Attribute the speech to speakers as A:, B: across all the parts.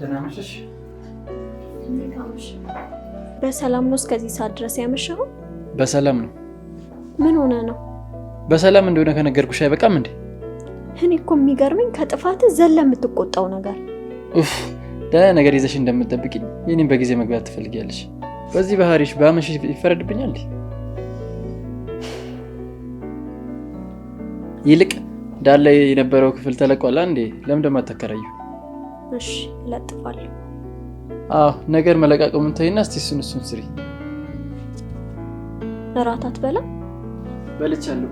A: ደህና ነሽ?
B: በሰላም ነው እስከዚህ ሰዓት ድረስ ያመሸው?
A: በሰላም ነው።
B: ምን ሆነ ነው?
A: በሰላም እንደሆነ ከነገርኩሽ አይበቃም እንዴ?
B: እኔ እኮ የሚገርመኝ ከጥፋት ዘለ የምትቆጣው ነገር።
A: ኡፍ ደህና ነገር ይዘሽ እንደምትጠብቂኝ የኔን በጊዜ መግባት ትፈልጊያለሽ። በዚህ ባህሪሽ ባመሽ ይፈረድብኛል። ይልቅ ዳለ የነበረው ክፍል ተለቋል እንዴ? ለምን ደማ ተከራዩ?
B: እሺ ለጥፋለሁ።
A: ነገር መለቃቀሙን ተይና እስቲ እሱን ስሪ።
B: እራት አትበላም?
A: በልቻለሁ።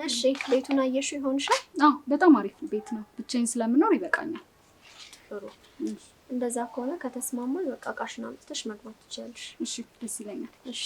B: እሺ ቤቱን አየሽው ይሆንሻል?
C: በጣም አሪፍ ቤት ነው። ብቻዬን ስለምኖር ይበቃኛል።
B: ጥሩ። እንደዛ ከሆነ ከተስማማን በቃ እቃሽን አምጥተሽ መግባት ትችያለሽ።
C: እሺ ደስ ይለኛል።
B: እሺ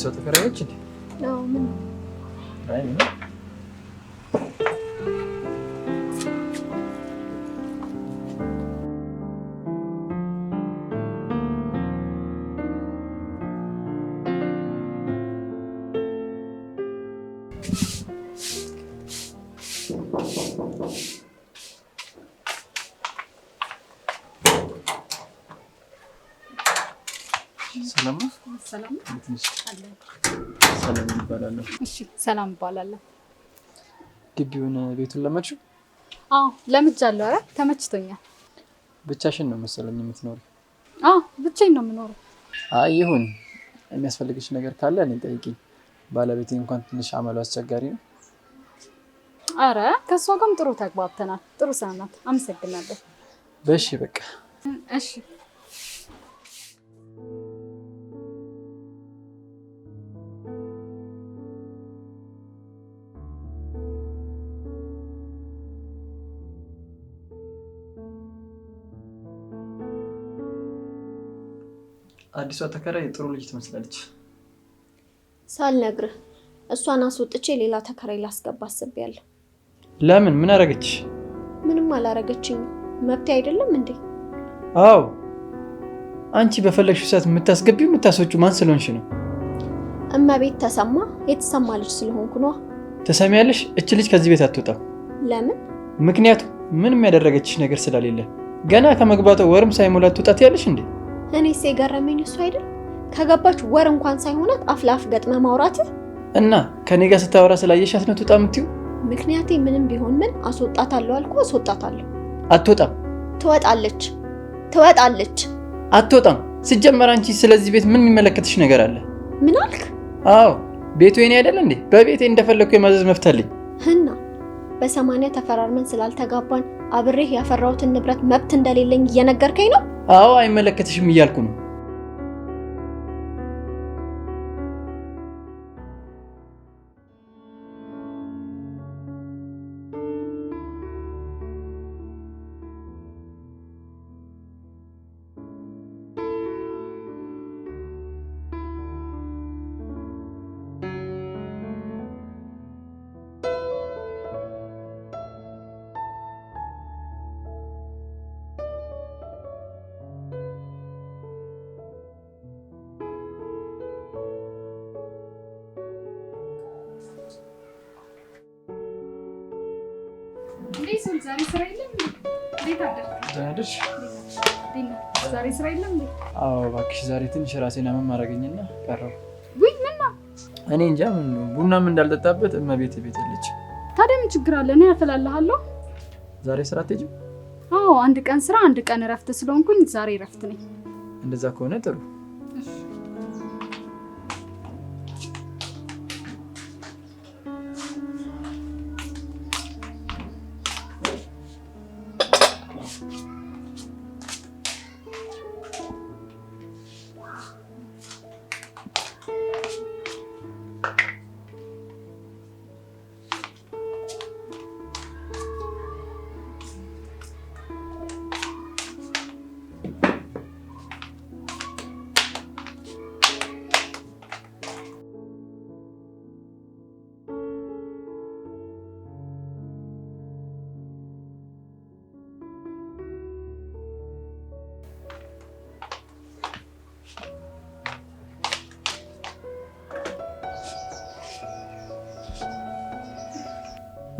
A: ሰው ተከራዮች እንዴ?
B: ምን
C: ሰላም
A: ይባላል።
C: እሺ ሰላም ይባላል።
A: ግቢውን ቤቱን ለመድሽው?
C: ለምጃለሁ። ኧረ ተመችቶኛል።
A: ብቻሽን ነው መሰለኝ የምትኖሪ?
C: ብቻዬን ነው የምኖረው።
A: ይሁን። የሚያስፈልግሽ ነገር ካለ እኔን ጠይቂኝ። ባለቤቴ እንኳን ትንሽ አመሉ አስቸጋሪ ነው።
C: ኧረ ከሷ ጋርም ጥሩ ተግባብተናል። ጥሩ ሰው ናት። አመሰግናለሁ።
A: በሺ በቃ
C: እሺ።
A: አዲሷ ተከራይ ጥሩ ልጅ ትመስላለች።
B: ሳልነግርህ እሷን አስወጥቼ ሌላ ተከራይ ላስገባ አስቤያለሁ።
A: ለምን? ምን አረገች?
B: ምንም አላረገችኝም። መብቴ አይደለም እንዴ?
A: አንቺ በፈለግሽው ሰዓት የምታስገቢው የምታስወጪው ማን ስለሆንሽ ነው?
B: እመቤት ተሰማ የተሰማ ልጅ ስለሆንኩ ነው።
A: ተሰሚያለሽ? እች ልጅ ከዚህ ቤት አትወጣም።
B: ለምን?
A: ምክንያቱም ምንም ያደረገችሽ ነገር ስለሌለ። ገና ከመግባቷ ወርም ሳይሞላት ትወጣት ያለሽ እንዴ?
B: እኔስ የገረመኝ እሱ አይደል? ከገባች ወር እንኳን ሳይሆናት አፍ ለአፍ ገጥመህ ማውራት
A: እና ከኔ ጋር ስታወራ ስላየሻት ነው ትወጣ የምትይው?
B: ምክንያቴ ምንም ቢሆን ምን አስወጣታለሁ አልኩ። አስወጣታለሁ።
A: አትወጣም።
B: ትወጣለች።
A: አትወጣም። ሲጀመር አንቺ ስለዚህ ቤት ምን የሚመለከትሽ ነገር አለ?
B: ምን አልክ?
A: ቤቱ የኔ አይደል እንዴ? በቤቴ እንደፈለኩ የማዘዝ መብት አለኝ።
B: እና በ80 ተፈራርመን ስላልተጋባን አብሬህ ያፈራሁትን ንብረት መብት እንደሌለኝ እየነገርከኝ ነው?
A: አይመለከትሽም እያልኩ ነው።
C: ዛሬ ስራ የለም? እንዴት አደርሽ? ዛሬ ስራ የለም?
A: እባክሽ ዛሬ ትንሽ ራሴን አመም አደረገኝና ቀረሁ።
C: ውይ ምን ነው?
A: እኔ እንጃ ቡናም እንዳልጠጣበት እመቤቴ ቤት የለች።
C: ታዲያ ምን ችግር አለ? እኔ አፈላልሃለሁ።
A: ዛሬ ስራ አትሄጂም?
C: አዎ አንድ ቀን ስራ አንድ ቀን እረፍት ስለሆንኩኝ ዛሬ እረፍት ነኝ።
A: እንደዛ ከሆነ ጥሩ።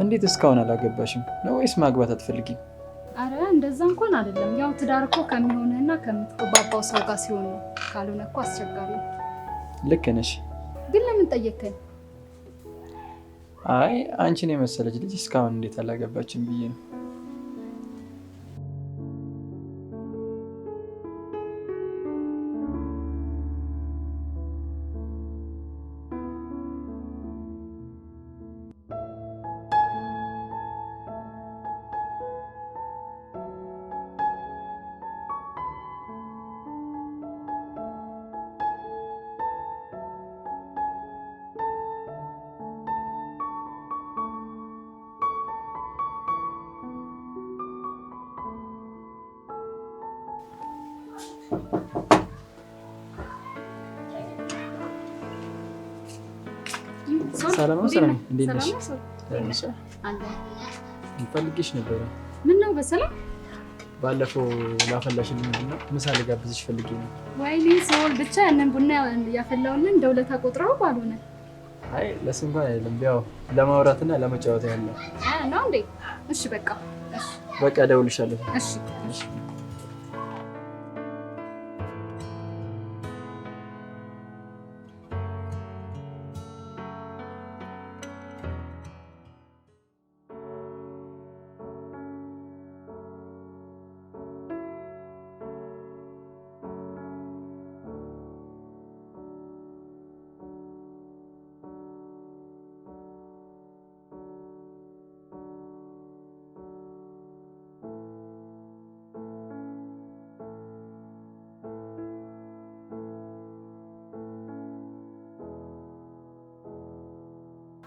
A: እንዴት እስካሁን አላገባሽም ነው ወይስ ማግባት አትፈልጊም?
C: አረ እንደዛ እንኳን አይደለም። ያው ትዳር እኮ ከሚሆንህና ከምትቀባባው ሰው ጋር ሲሆን ነው። ካልሆነ እኮ አስቸጋሪ ነው።
A: ልክ ነሽ።
C: ግን ለምን ጠየከኝ?
A: አይ አንቺን የመሰለች ልጅ እስካሁን እንዴት አላገባችም ብዬ ነው። ሰላም ሰላም፣ እንዴት ነሽ? ፈልጌሽ ነበረ።
C: ምን ነው በሰላም?
A: ባለፈው ላፈላሽልኝ ቡና ምሳ ልጋብዝሽ ፈልጌ ነው።
C: ወይኔ ሰውል ብቻ ያንን ቡና ያፈላውልን እንደ ውለታ ቆጥረው ባልሆነ።
A: አይ ለስም እንኳን አይደለም፣ ያው ለማውራትና ለመጫወት ያለ ነው
C: እንዴ? እሺ በቃ እሺ፣
A: በቃ እደውልልሻለሁ።
C: እሺ እሺ።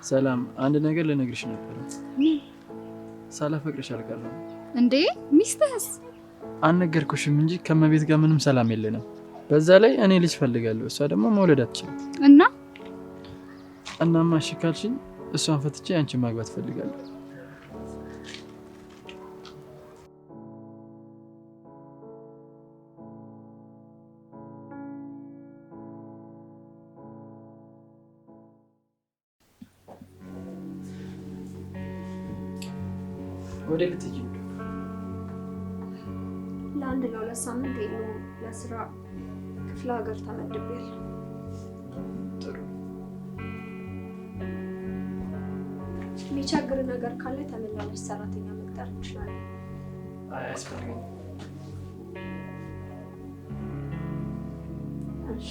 A: ሰላም፣ አንድ ነገር ልነግርሽ ነበር። ሳላፈቅርሽ አልቀረም።
C: እንዴ ሚስትህስ?
A: አልነገርኩሽም እንጂ ከመቤት ጋር ምንም ሰላም የለንም። በዛ ላይ እኔ ልጅ ፈልጋለሁ፣ እሷ ደግሞ መውለድ አትችልም። እናማ እሺ ካልሽኝ እሷን ፈትቼ አንቺን ማግባት ፈልጋለሁ። ወደ ልትጂ
B: ለአንድ ለሁለት ሳምንት ሄዶ ለስራ ክፍለ ሀገር ተመድቤያለሁ።
A: ጥሩ።
B: የሚቸግር ነገር ካለ ተመላላሽ ሰራተኛ መቅጠር እንችላለን።
A: አያስፈልግም።
B: እሺ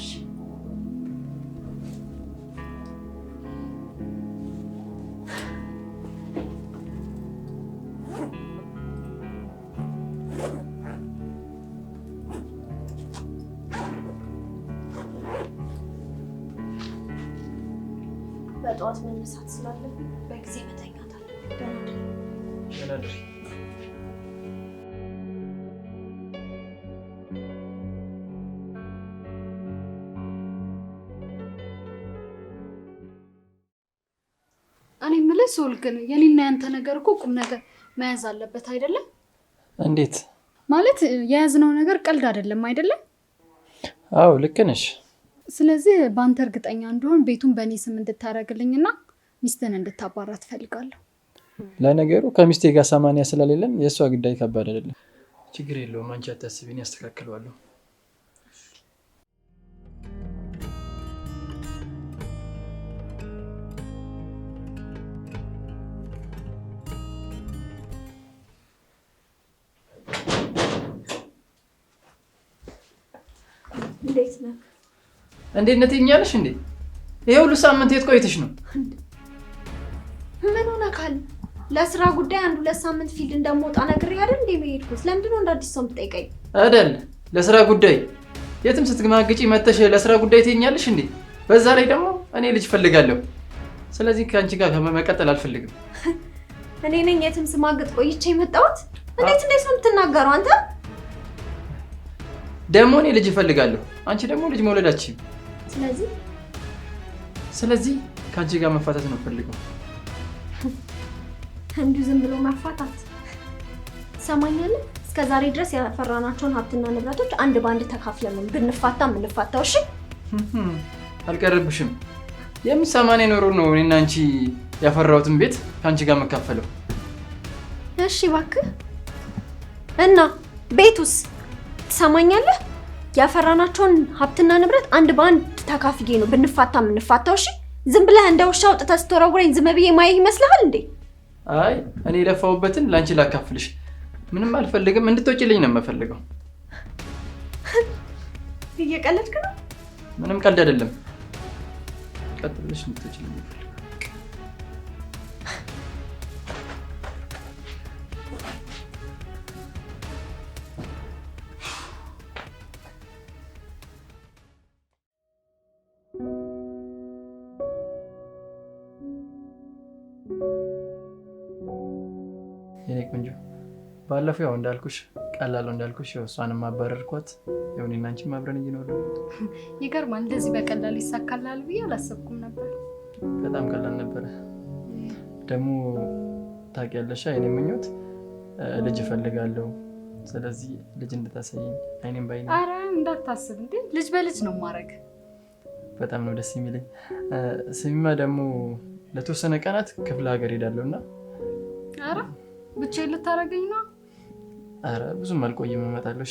B: በጠዋት መነሳት ስላለብኝ በጊዜ መተኛት አለብኝ።
A: ደህና እደሪ።
C: እኔ የምልህ ሶል ግን የኔና ያንተ ነገር እኮ ቁም ነገር መያዝ አለበት አይደለም?
A: እንዴት
C: ማለት የያዝነው ነገር ቀልድ አይደለም አይደለም?
A: አዎ ልክ ነሽ።
C: ስለዚህ በአንተ እርግጠኛ እንደሆን ቤቱን በእኔ ስም እንድታረግልኝና ሚስትን እንድታባራ ትፈልጋለሁ።
A: ለነገሩ ከሚስቴ ጋር 80 ስለሌለን የእሷ ጉዳይ ከባድ አይደለም። ችግር የለውም፣ አንቺ አታስቢኝ፣ ያስተካክለዋለሁ።
B: እንዴት ነህ?
A: እንዴት ነህ ትይኛለሽ እንዴ? ይሄ ሁሉ ሳምንት የት ቆይተሽ ነው?
B: ምን ሆነካል? ለስራ ጉዳይ 1-2 ሳምንት ፊልድ እንደምወጣ ነግሬህ አይደል እንዴ የሄድኩት? ለምንድን ነው እንደ አዲስ ሰው የምትጠይቀኝ?
A: አይደል ለስራ ጉዳይ የትም ስትማግጪ መተሽ ለስራ ጉዳይ ትይኛለሽ እንዴ? በዛ ላይ ደግሞ እኔ ልጅ ፈልጋለሁ። ስለዚህ ከአንቺ ጋር መቀጠል አልፈልግም።
B: እኔ ነኝ የትም ስማግጥ ቆይቼ የመጣሁት? እንዴት ነው የምትናገረው አንተ?
A: ደግሞ እኔ ልጅ እፈልጋለሁ፣ አንቺ ደግሞ ልጅ መውለዳችም። ስለዚህ ከአንቺ ጋር መፋታት ነው ፈልገው።
B: እንዲሁ ዝም ብሎ መፋታት ትሰማኛለህ? እስከዛሬ ድረስ ያፈራናቸውን ሀብትና ንብረቶች አንድ ባንድ ተካፍለን ብንፋታ የምንፋታው። እሺ
A: አልቀረብሽም። የምትሰማኔ ኖሮ ነው እኔና አንቺ ያፈራሁትን ቤት ከአንቺ ጋር መካፈለው።
B: እሺ እባክህ እና ቤቱስ ትሰማኛለህ? ያፈራናቸውን ሀብትና ንብረት አንድ ባንድ ተካፍዬ ነው ብንፋታ የምንፋታው። እሺ ዝም ብለህ እንደ ውሻ አውጥተህ ስትወረውረኝ ዝም ብዬ ማየህ ይመስልሃል እንዴ?
A: አይ እኔ የለፋሁበትን ላንቺ ላካፍልሽ። ምንም አልፈልግም፣ እንድትወጪልኝ ነው የምፈልገው።
B: እየቀለድክ ነው?
A: ምንም ቀልድ አይደለም። ቀጥልሽ እንድትወጪልኝ ነው የምፈልገው። የኔ ቆንጆ ባለፈው ያው እንዳልኩሽ ቀላል እንዳልኩሽ እሷንም ማባረርኳት። ያው እኔና አንቺም አብረን እየኖርን ነው።
C: ይገርማል። እንደዚህ በቀላል ይሳካላል ብዬ አላሰብኩም ነበር።
A: በጣም ቀላል ነበረ። ደግሞ ታውቂያለሽ የኔ ምኞት ልጅ እፈልጋለሁ። ስለዚህ ልጅ እንድታሳይኝ አይኔም ባይኔ።
C: አረ እንዳታስብ እንዴ፣ ልጅ በልጅ ነው ማረግ።
A: በጣም ነው ደስ የሚለኝ። ስሚማ ደግሞ ለተወሰነ ቀናት ክፍለ ሀገር ሄዳለሁና።
C: አረ ብቻዬን ልታረገኝ ነው?
A: አረ ብዙም አልቆይም፣ እመጣለሁ።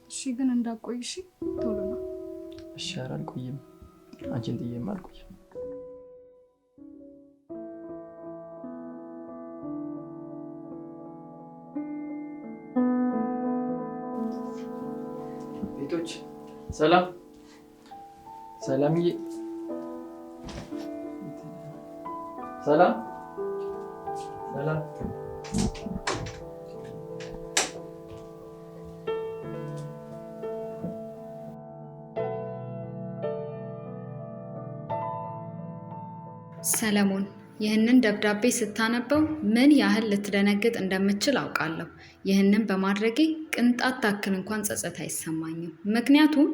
C: እሺ ግን እንዳቆይ እሺ፣ ቶሎ ነው።
A: እሺ አረ አልቆይም፣ አንቺን ጥዬም አልቆይም። ቤቶች ሰላም፣ ሰላምዬ፣ ሰላም ሰላም።
D: ሰለሞን ይህንን ደብዳቤ ስታነበው ምን ያህል ልትደነግጥ እንደምችል አውቃለሁ። ይህንን በማድረጌ ቅንጣት ታክል እንኳን ጸጸት አይሰማኝም። ምክንያቱም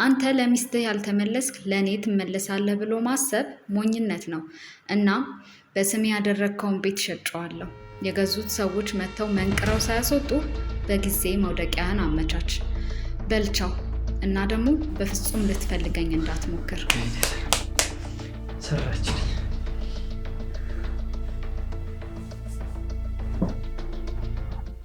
D: አንተ ለሚስትህ ያልተመለስክ ለእኔ ትመለሳለህ ብሎ ማሰብ ሞኝነት ነው። እናም በስሜ ያደረግከውን ቤት ሸጨዋለሁ። የገዙት ሰዎች መጥተው መንቅረው ሳያስወጡ በጊዜ መውደቂያን አመቻች። በልቻው እና ደግሞ በፍጹም ልትፈልገኝ እንዳትሞክር።
A: ሰራች።